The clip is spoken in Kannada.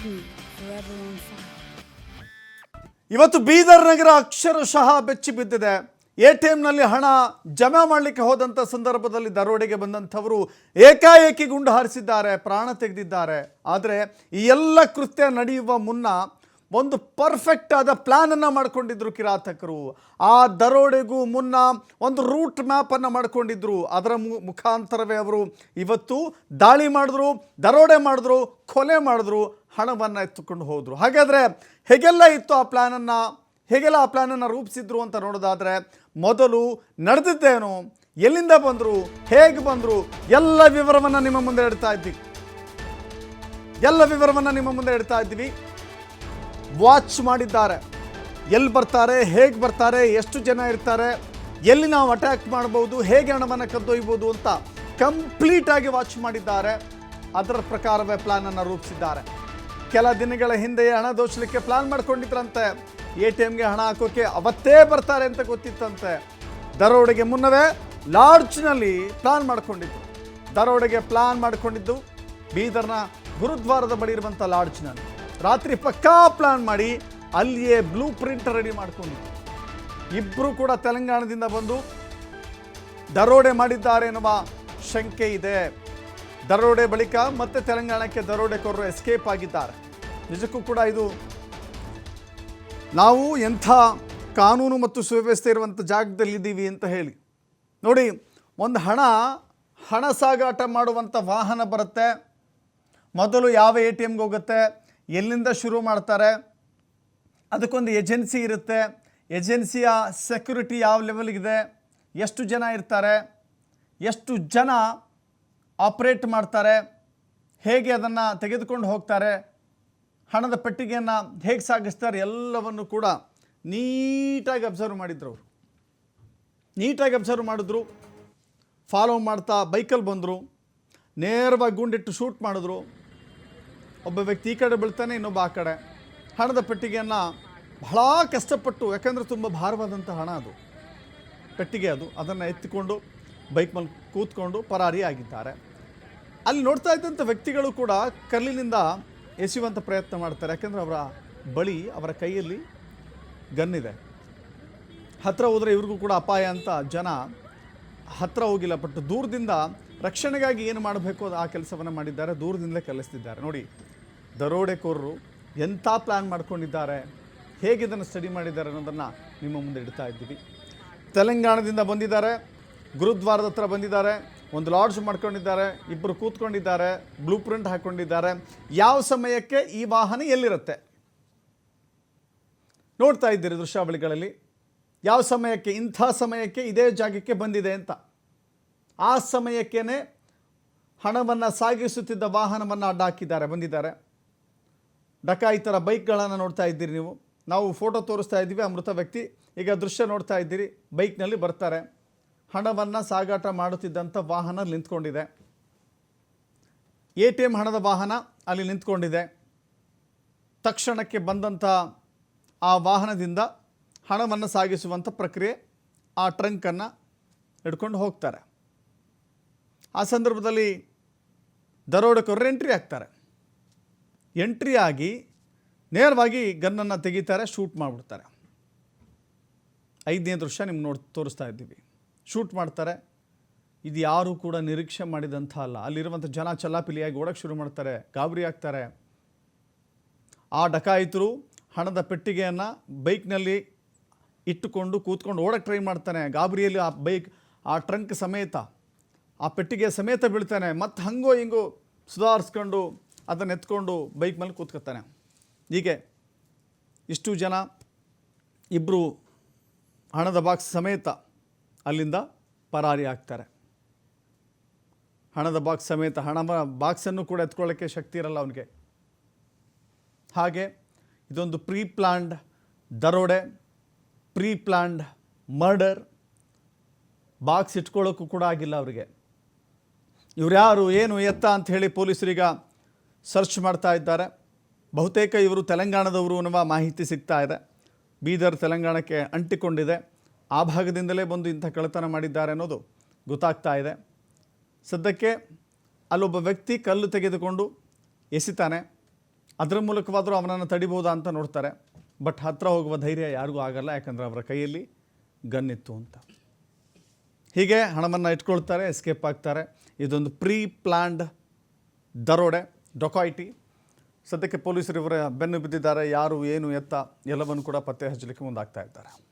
me, forever on fire. ಇವತ್ತು ಬೀದರ್ ನಗರ ಅಕ್ಷರಶಃ ಬೆಚ್ಚಿ ಬಿದ್ದಿದೆ. ಎಟಿಎಂನಲ್ಲಿ ಹಣ ಜಮಾ ಮಾಡಲಿಕ್ಕೆ ಹೋದಂಥ ಸಂದರ್ಭದಲ್ಲಿ ದರೋಡೆಗೆ ಬಂದಂಥವರು ಏಕಾಏಕಿ ಗುಂಡು ಹಾರಿಸಿದ್ದಾರೆ, ಪ್ರಾಣ ತೆಗೆದಿದ್ದಾರೆ. ಆದರೆ ಈ ಎಲ್ಲ ಕೃತ್ಯ ನಡೆಯುವ ಮುನ್ನ ಒಂದು ಪರ್ಫೆಕ್ಟ್ ಆದ ಪ್ಲ್ಯಾನನ್ನು ಮಾಡ್ಕೊಂಡಿದ್ರು ಕಿರಾತಕರು. ಆ ದರೋಡೆಗೂ ಮುನ್ನ ಒಂದು ರೂಟ್ ಮ್ಯಾಪನ್ನು ಮಾಡ್ಕೊಂಡಿದ್ರು. ಅದರ ಮುಖಾಂತರವೇ ಅವರು ಇವತ್ತು ದಾಳಿ ಮಾಡಿದ್ರು, ದರೋಡೆ ಮಾಡಿದ್ರು, ಕೊಲೆ ಮಾಡಿದ್ರು, ಹಣವನ್ನು ಎತ್ತುಕೊಂಡು ಹೋದರು. ಹಾಗಾದರೆ ಹೇಗೆಲ್ಲ ಇತ್ತು ಆ ಪ್ಲ್ಯಾನನ್ನು, ಹೇಗೆಲ್ಲ ಆ ಪ್ಲ್ಯಾನನ್ನು ರೂಪಿಸಿದ್ರು ಅಂತ ನೋಡೋದಾದರೆ, ಮೊದಲು ನಡೆದಿದ್ದೇನು, ಎಲ್ಲಿಂದ ಬಂದರು, ಹೇಗೆ ಬಂದರು, ಎಲ್ಲ ವಿವರವನ್ನು ನಿಮ್ಮ ಮುಂದೆ ಇಡ್ತಾ ಇದ್ದೀವಿ. ವಾಚ್ ಮಾಡಿದ್ದಾರೆ. ಎಲ್ಲಿ ಬರ್ತಾರೆ, ಹೇಗೆ ಬರ್ತಾರೆ, ಎಷ್ಟು ಜನ ಇರ್ತಾರೆ, ಎಲ್ಲಿ ನಾವು ಅಟ್ಯಾಕ್ ಮಾಡ್ಬೋದು, ಹೇಗೆ ಹಣವನ್ನು ಕದ್ದೊಯ್ಬೋದು ಅಂತ ಕಂಪ್ಲೀಟಾಗಿ ವಾಚ್ ಮಾಡಿದ್ದಾರೆ. ಅದರ ಪ್ರಕಾರವೇ ಪ್ಲಾನನ್ನು ರೂಪಿಸಿದ್ದಾರೆ. ಕೆಲ ದಿನಗಳ ಹಿಂದೆಯೇ ಹಣ ದೋಚಲಿಕ್ಕೆ ಪ್ಲಾನ್ ಮಾಡ್ಕೊಂಡಿದ್ರಂತೆ. ಎಟಿಎಂಗೆ ಹಣ ಹಾಕೋಕೆ ಅವತ್ತೇ ಬರ್ತಾರೆ ಅಂತ ಗೊತ್ತಿತ್ತಂತೆ. ದರೋಡೆಗೆ ಮುನ್ನವೇ ಲಾಡ್ಜ್ನಲ್ಲಿ ಪ್ಲಾನ್ ಮಾಡ್ಕೊಂಡಿದ್ದು. ದರೋಡೆಗೆ ಪ್ಲಾನ್ ಮಾಡಿಕೊಂಡಿದ್ದು ಬೀದರ್ನ ಗುರುದ್ವಾರದ ಬಳಿ ಇರುವಂಥ ಲಾಡ್ಜ್ನಲ್ಲಿ. ರಾತ್ರಿ ಪಕ್ಕಾ ಪ್ಲಾನ್ ಮಾಡಿ ಅಲ್ಲಿಯೇ ಬ್ಲೂ ಪ್ರಿಂಟ್ ರೆಡಿ ಮಾಡ್ಕೊಂಡಿದ್ದು. ಇಬ್ಬರು ಕೂಡ ತೆಲಂಗಾಣದಿಂದ ಬಂದು ದರೋಡೆ ಮಾಡಿದ್ದಾರೆ ಎನ್ನುವ ಶಂಕೆ ಇದೆ. ದರೋಡೆ ಬಳಿಕ ಮತ್ತೆ ತೆಲಂಗಾಣಕ್ಕೆ ದರೋಡೆಕೋರರು ಎಸ್ಕೇಪ್ ಆಗಿದ್ದಾರೆ. ನಿಜಕ್ಕೂ ಕೂಡ ಇದು ನಾವು ಎಂಥ ಕಾನೂನು ಮತ್ತು ಸುವ್ಯವಸ್ಥೆ ಇರುವಂಥ ಜಾಗದಲ್ಲಿದ್ದೀವಿ ಅಂತ ಹೇಳಿ ನೋಡಿ. ಒಂದು ಹಣ ಸಾಗಾಟ ಮಾಡುವಂಥ ವಾಹನ ಬರುತ್ತೆ. ಮೊದಲು ಯಾವ ಎ ಟಿ ಎಮ್ಗೆ ಹೋಗುತ್ತೆ, ಎಲ್ಲಿಂದ ಶುರು ಮಾಡ್ತಾರೆ, ಅದಕ್ಕೊಂದು ಏಜೆನ್ಸಿ ಇರುತ್ತೆ. ಏಜೆನ್ಸಿಯ ಸೆಕ್ಯುರಿಟಿ ಯಾವ ಲೆವೆಲ್ಗಿದೆ, ಎಷ್ಟು ಜನ ಇರ್ತಾರೆ, ಎಷ್ಟು ಜನ ಆಪ್ರೇಟ್ ಮಾಡ್ತಾರೆ, ಹೇಗೆ ಅದನ್ನು ತೆಗೆದುಕೊಂಡು ಹೋಗ್ತಾರೆ, ಹಣದ ಪೆಟ್ಟಿಗೆಯನ್ನು ಹೇಗೆ ಸಾಗಿಸ್ತಾರೆ, ಎಲ್ಲವನ್ನು ಕೂಡ ನೀಟಾಗಿ ಅಬ್ಸರ್ವ್ ಮಾಡಿದ್ರು. ಫಾಲೋ ಮಾಡ್ತಾ ಬೈಕಲ್ಲಿ ಬಂದರು, ನೇರವಾಗಿ ಗುಂಡಿಟ್ಟು ಶೂಟ್ ಮಾಡಿದ್ರು. ಒಬ್ಬ ವ್ಯಕ್ತಿ ಈ ಕಡೆ ಬೀಳ್ತಾನೆ, ಇನ್ನೊಬ್ಬ ಆ ಕಡೆ. ಹಣದ ಪೆಟ್ಟಿಗೆಯನ್ನು ಬಹಳ ಕಷ್ಟಪಟ್ಟು, ಯಾಕಂದರೆ ತುಂಬ ಭಾರವಾದಂಥ ಹಣ ಅದು, ಪೆಟ್ಟಿಗೆ ಅದನ್ನು ಎತ್ತಿಕೊಂಡು ಬೈಕ್ ಮೇಲೆ ಕೂತ್ಕೊಂಡು ಪರಾರಿ ಆಗಿದ್ದಾರೆ. ಅಲ್ಲಿ ನೋಡ್ತಾ ಇದ್ದಂಥ ವ್ಯಕ್ತಿಗಳು ಕೂಡ ಕಲ್ಲಿನಿಂದ ಎಸೆಯುವಂಥ ಪ್ರಯತ್ನ ಮಾಡ್ತಾರೆ. ಯಾಕೆಂದರೆ ಅವರ ಕೈಯಲ್ಲಿ ಗನ್ನಿದೆ. ಹತ್ತಿರ ಹೋದರೆ ಇವ್ರಿಗೂ ಕೂಡ ಅಪಾಯ ಅಂತ ಜನ ಹತ್ತಿರ ಹೋಗಿಲ್ಲ. ಬಟ್ ದೂರದಿಂದ ರಕ್ಷಣೆಗಾಗಿ ಏನು ಮಾಡಬೇಕು ಆ ಕೆಲಸವನ್ನು ಮಾಡಿದ್ದಾರೆ, ದೂರದಿಂದಲೇ ಕಲಿಸ್ತಿದ್ದಾರೆ. ನೋಡಿ, ದರೋಡೆಕೋರರು ಎಂಥ ಪ್ಲ್ಯಾನ್ ಮಾಡ್ಕೊಂಡಿದ್ದಾರೆ, ಹೇಗೆ ಇದನ್ನು ಸ್ಟಡಿ ಮಾಡಿದ್ದಾರೆ ಅನ್ನೋದನ್ನು ನಿಮ್ಮ ಮುಂದೆ ಇಡ್ತಾ ಇದ್ದೀವಿ. ತೆಲಂಗಾಣದಿಂದ ಬಂದಿದ್ದಾರೆ, ಗುರುದ್ವಾರದ ಹತ್ರ ಬಂದಿದ್ದಾರೆ, ಒಂದು ಲಾಡ್ಜ್ ಮಾಡ್ಕೊಂಡಿದ್ದಾರೆ, ಇಬ್ಬರು ಕೂತ್ಕೊಂಡಿದ್ದಾರೆ, ಬ್ಲೂ ಪ್ರಿಂಟ್ ಹಾಕ್ಕೊಂಡಿದ್ದಾರೆ. ಯಾವ ಸಮಯಕ್ಕೆ ಈ ವಾಹನ ಎಲ್ಲಿರುತ್ತೆ ನೋಡ್ತಾ ಇದ್ದೀರಿ ದೃಶ್ಯಾವಳಿಗಳಲ್ಲಿ. ಯಾವ ಸಮಯಕ್ಕೆ, ಇಂಥ ಸಮಯಕ್ಕೆ ಇದೇ ಜಾಗಕ್ಕೆ ಬಂದಿದೆ ಅಂತ. ಆ ಸಮಯಕ್ಕೇ ಹಣವನ್ನು ಸಾಗಿಸುತ್ತಿದ್ದ ವಾಹನವನ್ನು ಅಡ್ಡ ಹಾಕಿದ್ದಾರೆ, ಬಂದಿದ್ದಾರೆ. ಡಕಾಯಿತರ ಬೈಕ್ಗಳನ್ನು ನೋಡ್ತಾ ಇದ್ದೀರಿ ನೀವು. ನಾವು ಫೋಟೋ ತೋರಿಸ್ತಾ ಇದ್ದೀವಿ. ಆ ಮೃತ ವ್ಯಕ್ತಿ ಈಗ ದೃಶ್ಯ ನೋಡ್ತಾ ಇದ್ದೀರಿ. ಬೈಕ್ನಲ್ಲಿ ಬರ್ತಾರೆ. ಹಣವನ್ನು ಸಾಗಾಟ ಮಾಡುತ್ತಿದ್ದಂಥ ವಾಹನ ನಿಂತ್ಕೊಂಡಿದೆ. ಎ ಟಿ ಎಮ್ ಹಣದ ವಾಹನ ಅಲ್ಲಿ ನಿಂತ್ಕೊಂಡಿದೆ. ತಕ್ಷಣಕ್ಕೆ ಬಂದಂಥ ಆ ವಾಹನದಿಂದ ಹಣವನ್ನು ಸಾಗಿಸುವಂಥ ಪ್ರಕ್ರಿಯೆ, ಆ ಟ್ರಂಕನ್ನು ಹಿಡ್ಕೊಂಡು ಹೋಗ್ತಾರೆ. ಆ ಸಂದರ್ಭದಲ್ಲಿ ದರೋಡೆಕೋರರು ಎಂಟ್ರಿ ಆಗ್ತಾರೆ. ಎಂಟ್ರಿ ಆಗಿ ನೇರವಾಗಿ ಗನ್ನನ್ನು ತೆಗಿತಾರೆ, ಶೂಟ್ ಮಾಡಿಬಿಡ್ತಾರೆ. 5ನೇ ದೃಶ್ಯ ನಿಮ್ಗೆ ತೋರಿಸ್ತಾ ಇದ್ದೀವಿ. ಶೂಟ್ ಮಾಡ್ತಾರೆ. ಇದು ಯಾರೂ ಕೂಡ ನಿರೀಕ್ಷೆ ಮಾಡಿದಂಥ ಅಲ್ಲ. ಅಲ್ಲಿರುವಂಥ ಜನ ಚಲ್ಲಾಪಿಲಿಯಾಗಿ ಓಡೋಕ್ಕೆ ಶುರು ಮಾಡ್ತಾರೆ, ಗಾಬರಿ ಆಗ್ತಾರೆ. ಆ ಡಕಾಯಿತರು ಹಣದ ಪೆಟ್ಟಿಗೆಯನ್ನು ಬೈಕ್ನಲ್ಲಿ ಇಟ್ಟುಕೊಂಡು ಕೂತ್ಕೊಂಡು ಓಡೋಕ್ಕೆ ಟ್ರೈ ಮಾಡ್ತಾನೆ. ಗಾಬರಿಯಲ್ಲಿ ಆ ಟ್ರಂಕ್ ಸಮೇತ, ಆ ಪೆಟ್ಟಿಗೆ ಸಮೇತ ಬೀಳ್ತಾನೆ. ಮತ್ತು ಹಂಗೋ ಹಿಂಗೋ ಸುಧಾರಿಸ್ಕೊಂಡು ಅದನ್ನು ಎತ್ಕೊಂಡು ಬೈಕ್ ಮೇಲೆ ಕೂತ್ಕೊತಾನೆ. ಹೀಗೆ ಇಷ್ಟು ಜನ, ಇಬ್ಬರು ಹಣದ ಬಾಕ್ಸ್ ಸಮೇತ ಅಲ್ಲಿಂದ ಪರಾರಿ ಆಗ್ತಾರೆ. ಹಣದ ಬಾಕ್ಸ್ ಸಮೇತ, ಬಾಕ್ಸನ್ನು ಕೂಡ ಎತ್ಕೊಳ್ಳೋಕ್ಕೆ ಶಕ್ತಿ ಇರಲ್ಲ ಅವನಿಗೆ. ಹಾಗೆ ಇದೊಂದು ಪ್ರೀ ಪ್ಲ್ಯಾನ್ಡ್ ದರೋಡೆ, ಪ್ರೀ ಪ್ಲ್ಯಾನ್ಡ್ ಮರ್ಡರ್. ಬಾಕ್ಸ್ ಇಟ್ಕೊಳ್ಳೋಕ್ಕೂ ಕೂಡ ಆಗಿಲ್ಲ ಅವರಿಗೆ. ಇವ್ರು ಯಾರು, ಏನು, ಎತ್ತ ಅಂತ ಹೇಳಿ ಪೊಲೀಸರೀಗ ಸರ್ಚ್ ಮಾಡ್ತಾ ಇದ್ದಾರೆ. ಬಹುತೇಕ ಇವರು ತೆಲಂಗಾಣದವರು ಅನ್ನುವ ಮಾಹಿತಿ ಸಿಗ್ತಾ ಇದೆ. ಬೀದರ್ ತೆಲಂಗಾಣಕ್ಕೆ ಅಂಟಿಕೊಂಡಿದೆ. ಆ ಭಾಗದಿಂದಲೇ ಬಂದು ಇಂಥ ಕಳ್ಳತನ ಮಾಡಿದ್ದಾರೆ ಅನ್ನೋದು ಗೊತ್ತಾಗ್ತಾ ಇದೆ. ಸದ್ಯಕ್ಕೆ ಅಲ್ಲೊಬ್ಬ ವ್ಯಕ್ತಿ ಕಲ್ಲು ತೆಗೆದುಕೊಂಡು ಎಸಿತಾನೆ. ಅದರ ಮೂಲಕವಾದರೂ ಅವನನ್ನು ತಡಿಬೋದಾ ಅಂತ ನೋಡ್ತಾರೆ. ಬಟ್ ಹತ್ತಿರ ಹೋಗುವ ಧೈರ್ಯ ಯಾರಿಗೂ ಆಗಲ್ಲ, ಯಾಕಂದರೆ ಅವರ ಕೈಯಲ್ಲಿ ಗನ್ ಇತ್ತು ಅಂತ. ಹೀಗೆ ಹಣವನ್ನು ಇಟ್ಕೊಳ್ತಾರೆ, ಎಸ್ಕೇಪ್ ಆಗ್ತಾರೆ. ಇದೊಂದು ಪ್ರೀ ಪ್ಲ್ಯಾಂಡ್ ದರೋಡೆ, ಡೊಕಾಯಿಟಿ. ಸದ್ಯಕ್ಕೆ ಪೊಲೀಸರು ಇವರ ಬೆನ್ನು ಬಿದ್ದಿದ್ದಾರೆ. ಯಾರು ಏನು ಎತ್ತ ಎಲ್ಲವನ್ನು ಕೂಡ ಪತ್ತೆ ಹಚ್ಚಲಿಕ್ಕೆ ಮುಂದಾಗ್ತಾ ಇದ್ದಾರೆ.